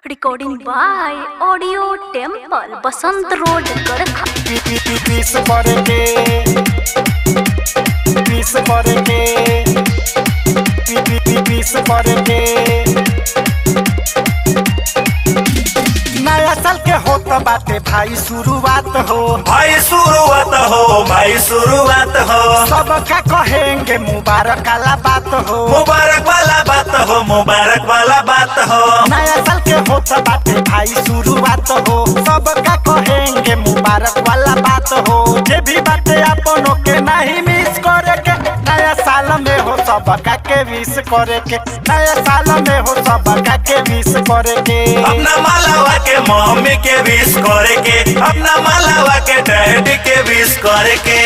Recording by audio temple Basant road Garkha. Piece करके piece करके piece करके नया साल के होत बाटे भाई शुरुआत हो, भाई शुरुआत हो, भाई शुरुआत हो। सबका कहेंगे मुबारक वाला बात हो, मुबारक वाला बात हो, मुबारक वाला बात हो। नया साल के होत बाटे भाई शुरुआत हो, सबका कहेंगे मुबारक वाला बात हो। जे भी बाटे अपनों के नहीं मिस करे के, नया साल में हो सबका के विश करे के, नया साल में हो सबका के विश करे के। अपना मालावा के मम्मी के विश करे के, अपना मालावा के डैडी के विश करे के।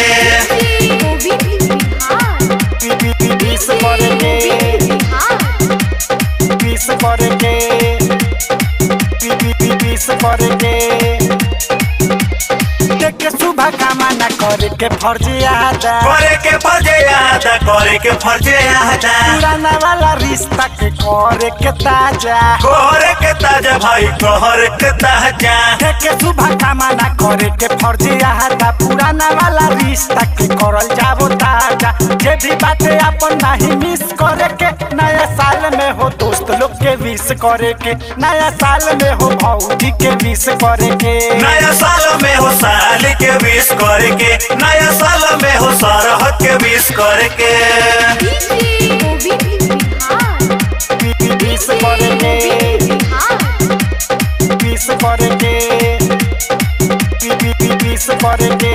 विश करे के विश करे के विश करे के देख के शुभ कामना करे के फर्ज याद करे के फर्ज याद, करे के फर्ज याद। पुराना वाला रिश्ता के करे के ताजा, करे के ताजा भाई, करे के ताजा। देख के शुभ कामना करे के फर्ज याद, पुराना वाला रिश्ता के करल जाबो ताजा। जे भी बातें अपन नहीं मिस करे के, नया साल में हो दोस्त लोग के विश करे के, नया साल में हो भौजी के विश करे के, नया साल में हो साली के विश करे के, नया साल में हो सरहद के विश करे के। विश करे के विश करे के विश करे के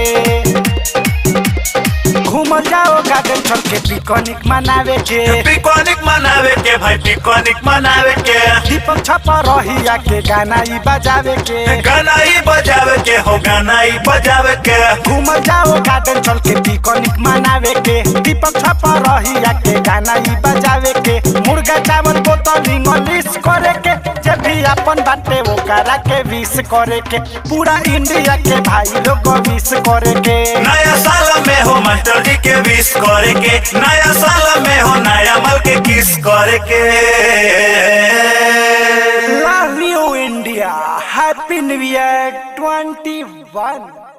घूम जाओ गार्डन चल के पिकनिक मनावे के, पिकनिक मनावे के भाई, पिकनिक मनावे के। दीपक छपा रहिया के गाना ही बजावे के, गाना ही बजावे के हो, गाना ही बजावे के। घूम जाओ गार्डन चल के पिकनिक मनावे के, दीपक छपा रहिया के गाना ही बजावे के। मुर्गा चावल बोतल इंग्लिश करे के, जब भी अपन बाटे वो करा के विश करे के, पूरा इंडिया के भाई लोग विश करे के। नया साल में हो मास्टर जी के विश करे के, नया साल में हो नया मल के किस करे के। Love you India, happy new year 21।